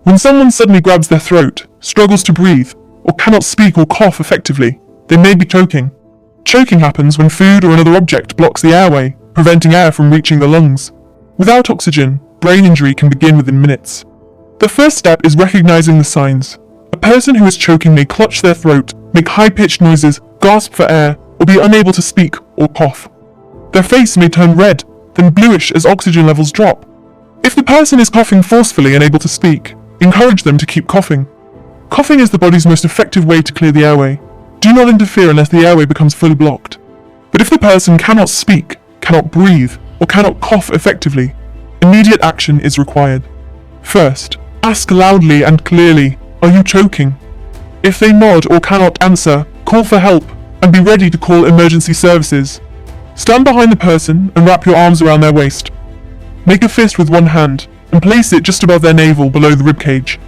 When someone suddenly grabs their throat, struggles to breathe, or cannot speak or cough effectively, they may be choking. Choking happens when food or another object blocks the airway, preventing air from reaching the lungs. Without oxygen, brain injury can begin within minutes. The first step is recognizing the signs. A person who is choking may clutch their throat, make high-pitched noises, gasp for air, or be unable to speak or cough. Their face may turn red, then bluish as oxygen levels drop. If the person is coughing forcefully and able to speak, encourage them to keep coughing. Coughing is the body's most effective way to clear the airway. Do not interfere unless the airway becomes fully blocked. But if the person cannot speak, cannot breathe, or cannot cough effectively, immediate action is required. First, ask loudly and clearly, "Are you choking?" If they nod or cannot answer, call for help and be ready to call emergency services. Stand behind the person and wrap your arms around their waist. Make a fist with one hand and place it just above their navel below the ribcage.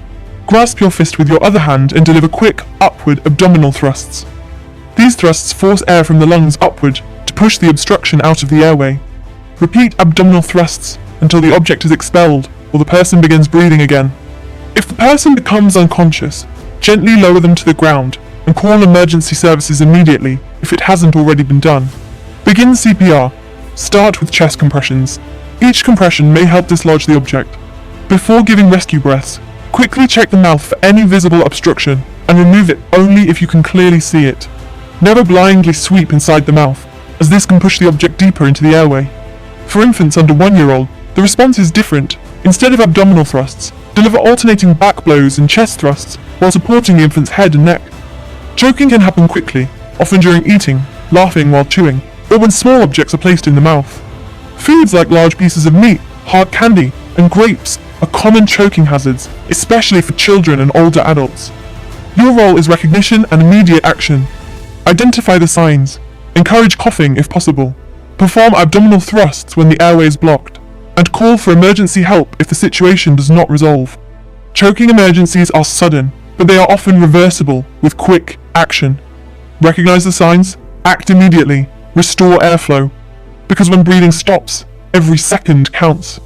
Grasp your fist with your other hand and deliver quick, upward abdominal thrusts. These thrusts force air from the lungs upward to push the obstruction out of the airway. Repeat abdominal thrusts until the object is expelled or the person begins breathing again. If the person becomes unconscious, gently lower them to the ground and call emergency services immediately if it hasn't already been done. Begin CPR. Start with chest compressions. Each compression may help dislodge the object. Before giving rescue breaths, quickly check the mouth for any visible obstruction and remove it only if you can clearly see it. Never blindly sweep inside the mouth, as this can push the object deeper into the airway. For infants under 1 year old, the response is different. Instead of abdominal thrusts, deliver alternating back blows and chest thrusts while supporting the infant's head and neck. Choking can happen quickly, often during eating, laughing while chewing, or when small objects are placed in the mouth. Foods like large pieces of meat, hard candy, and grapes are common choking hazards, especially for children and older adults. Your role is recognition and immediate action. Identify the signs, encourage coughing if possible, perform abdominal thrusts when the airway is blocked, and call for emergency help if the situation does not resolve. Choking emergencies are sudden, but they are often reversible with quick action. Recognize the signs, act immediately, restore airflow, because when breathing stops, every second counts.